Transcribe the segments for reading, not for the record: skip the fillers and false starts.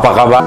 Apa kabar?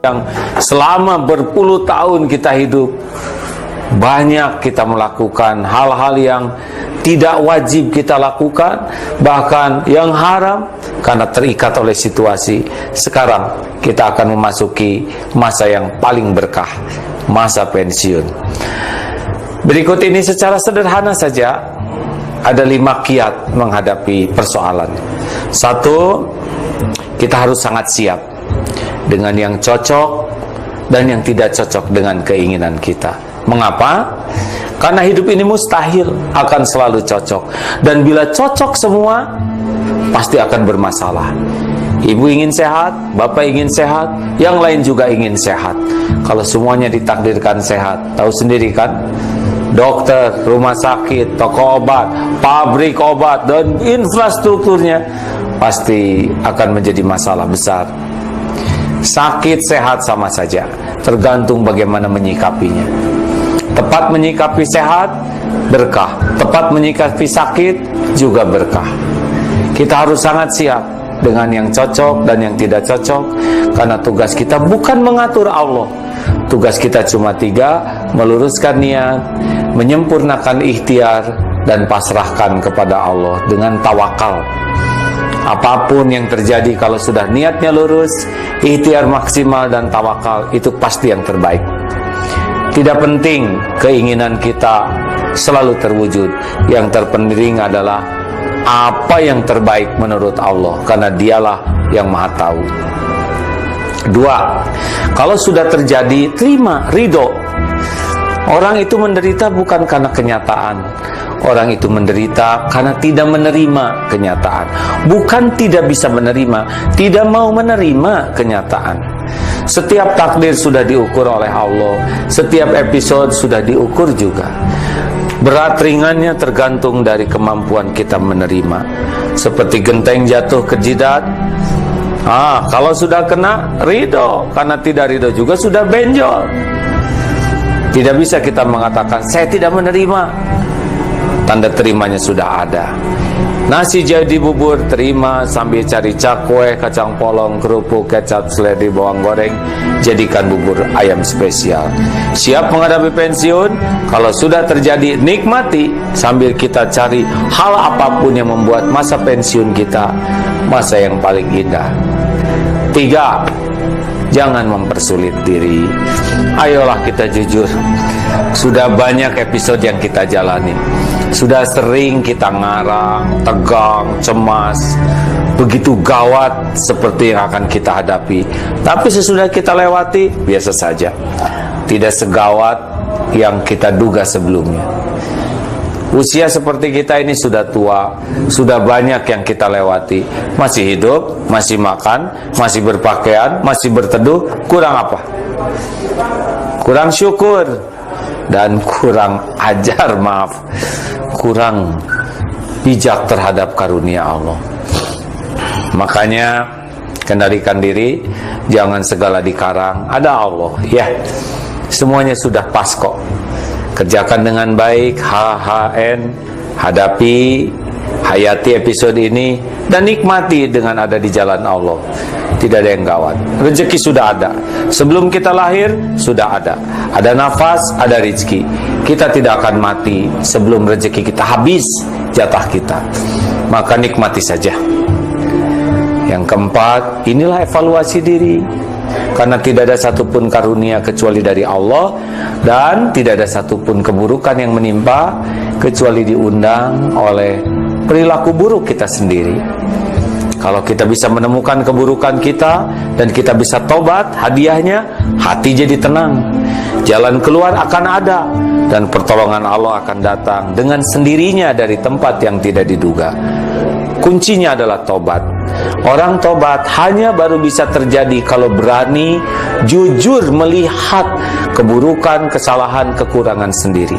Yang selama berpuluh tahun kita hidup, banyak kita melakukan hal-hal yang tidak wajib kita lakukan, bahkan yang haram karena terikat oleh situasi. Sekarang kita akan memasuki masa yang paling berkah, masa pensiun. Berikut ini secara sederhana saja, ada 5 kiat menghadapi persoalan. 1, kita harus sangat siap dengan yang cocok dan yang tidak cocok dengan keinginan kita. Mengapa? Karena hidup ini mustahil akan selalu cocok, dan bila cocok semua pasti akan bermasalah. Ibu ingin sehat, bapak ingin sehat, yang lain juga ingin sehat. Kalau semuanya ditakdirkan sehat, tahu sendiri kan, dokter, rumah sakit, toko obat, pabrik obat, dan infrastrukturnya pasti akan menjadi masalah besar. Sakit sehat sama saja, tergantung bagaimana menyikapinya. Tepat menyikapi sehat, berkah. Tepat menyikapi sakit, juga berkah. Kita harus sangat siap dengan yang cocok dan yang tidak cocok, karena tugas kita bukan mengatur Allah. Tugas kita cuma 3, meluruskan niat, menyempurnakan ikhtiar, dan pasrahkan kepada Allah dengan tawakal. Apapun yang terjadi, kalau sudah niatnya lurus, ikhtiar maksimal dan tawakal, itu pasti yang terbaik. Tidak penting keinginan kita selalu terwujud, yang terpenting adalah apa yang terbaik menurut Allah, karena dialah yang maha tahu. 2, kalau sudah terjadi, terima, ridho. Orang itu menderita bukan karena kenyataan, orang itu menderita karena tidak menerima kenyataan. Bukan tidak bisa menerima, tidak mau menerima kenyataan. Setiap takdir sudah diukur oleh Allah, setiap episode sudah diukur juga. Berat ringannya tergantung dari kemampuan kita menerima. Seperti genteng jatuh ke jidat, kalau sudah kena, ridho. Karena tidak ridho juga sudah benjol. Tidak bisa kita mengatakan saya tidak menerima. Tanda terimanya sudah ada. Nasi jadi bubur, terima sambil cari cakwe, kacang polong, kerupuk, kecap, seledri, bawang goreng, jadikan bubur ayam spesial. Siap menghadapi pensiun? Kalau sudah terjadi, nikmati sambil kita cari hal apapun yang membuat masa pensiun kita masa yang paling indah. 3. Jangan mempersulit diri. Ayolah kita jujur. Sudah banyak episode yang kita jalani. Sudah sering kita ngarang, tegang, cemas, begitu gawat seperti yang akan kita hadapi. Tapi sesudah kita lewati, biasa saja. Tidak segawat yang kita duga sebelumnya. Usia seperti kita ini sudah tua, sudah banyak yang kita lewati. Masih hidup, masih makan, masih berpakaian, masih berteduh. Kurang apa? Kurang syukur dan kurang ajar, maaf, kurang bijak terhadap karunia Allah. Makanya kendalikan diri, jangan segala dikarang. Ada Allah, ya. Semuanya sudah pas kok. Kerjakan dengan baik, HHN, hadapi, hayati episode ini, dan nikmati dengan ada di jalan Allah. Tidak ada yang gawat. Rezeki sudah ada. Sebelum kita lahir, sudah ada. Ada nafas, ada rezeki. Kita tidak akan mati sebelum rezeki kita habis, jatah kita. Maka nikmati saja. Yang keempat, inilah evaluasi diri. Karena tidak ada satupun karunia kecuali dari Allah, dan tidak ada satupun keburukan yang menimpa kecuali diundang oleh perilaku buruk kita sendiri. Kalau kita bisa menemukan keburukan kita dan kita bisa tobat, hadiahnya hati jadi tenang. Jalan keluar akan ada dan pertolongan Allah akan datang dengan sendirinya dari tempat yang tidak diduga. Kuncinya adalah tobat. Orang tobat hanya baru bisa terjadi kalau berani jujur melihat keburukan, kesalahan, kekurangan sendiri.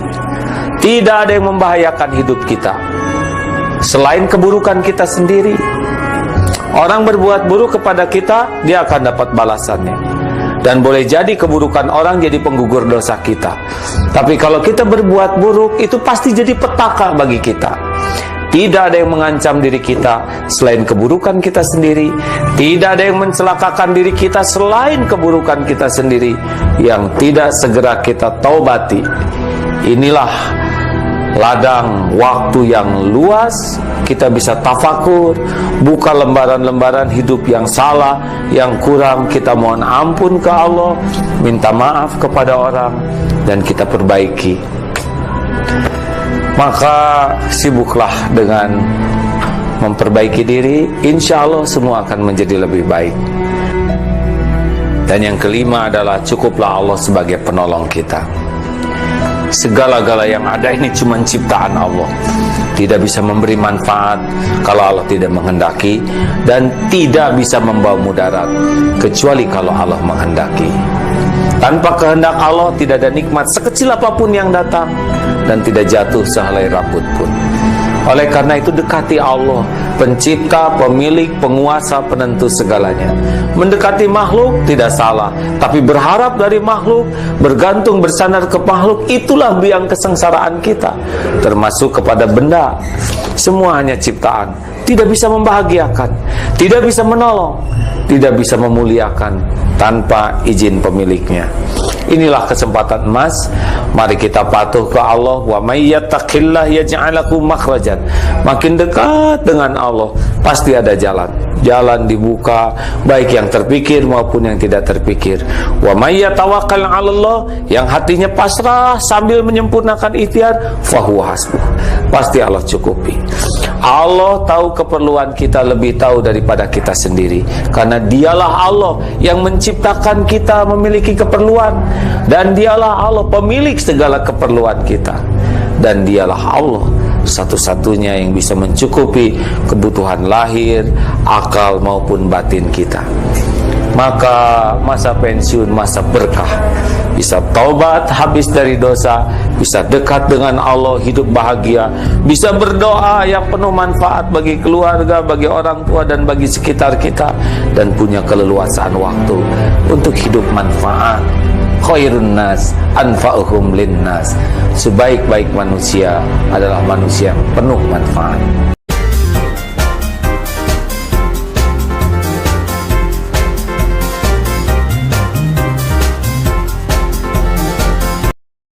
Tidak ada yang membahayakan hidup kita selain keburukan kita sendiri. Orang berbuat buruk kepada kita, dia akan dapat balasannya. Dan boleh jadi keburukan orang jadi penggugur dosa kita. Tapi kalau kita berbuat buruk, itu pasti jadi petaka bagi kita. Tidak ada yang mengancam diri kita selain keburukan kita sendiri. Tidak ada yang mencelakakan diri kita selain keburukan kita sendiri yang tidak segera kita taubati. Inilah ladang waktu yang luas. Kita bisa tafakur, buka lembaran-lembaran hidup yang salah, yang kurang, kita mohon ampun ke Allah, minta maaf kepada orang, dan kita perbaiki. Maka sibuklah dengan memperbaiki diri, insya Allah semua akan menjadi lebih baik. Dan yang kelima adalah cukuplah Allah sebagai penolong kita. Segala-gala yang ada ini cuma ciptaan Allah. Tidak bisa memberi manfaat kalau Allah tidak menghendaki, dan tidak bisa membawa mudarat kecuali kalau Allah menghendaki. Tanpa kehendak Allah tidak ada nikmat sekecil apapun yang datang, dan tidak jatuh sehelai rambut pun. Oleh karena itu dekati Allah, pencipta, pemilik, penguasa, penentu segalanya. Mendekati makhluk tidak salah, tapi berharap dari makhluk, bergantung bersandar ke makhluk, itulah biang kesengsaraan kita. Termasuk kepada benda. Semua hanya ciptaan, tidak bisa membahagiakan, tidak bisa menolong, tidak bisa memuliakan tanpa izin pemiliknya. Inilah kesempatan emas. Mari kita patuh ke Allah. Wa may yattaqillah yaj'al lahu makhrajan. Makin dekat dengan Allah, pasti ada jalan. Jalan dibuka, baik yang terpikir maupun yang tidak terpikir. Wa may yatawakkal 'ala Allah, yang hatinya pasrah sambil menyempurnakan ikhtiar, fahuwa hasbuh. Pasti Allah cukupi. Allah tahu keperluan kita lebih tahu daripada kita sendiri. Karena dialah Allah yang menciptakan kita memiliki keperluan, dan dialah Allah pemilik segala keperluan kita, dan dialah Allah satu-satunya yang bisa mencukupi kebutuhan lahir, akal maupun batin kita. Maka masa pensiun masa berkah, bisa taubat habis dari dosa, bisa dekat dengan Allah, hidup bahagia, bisa berdoa yang penuh manfaat bagi keluarga, bagi orang tua dan bagi sekitar kita, dan punya keleluasaan waktu untuk hidup manfaat. Khairun nas anfa'uhum linnas. Sebaik-baik manusia adalah manusia yang penuh manfaat.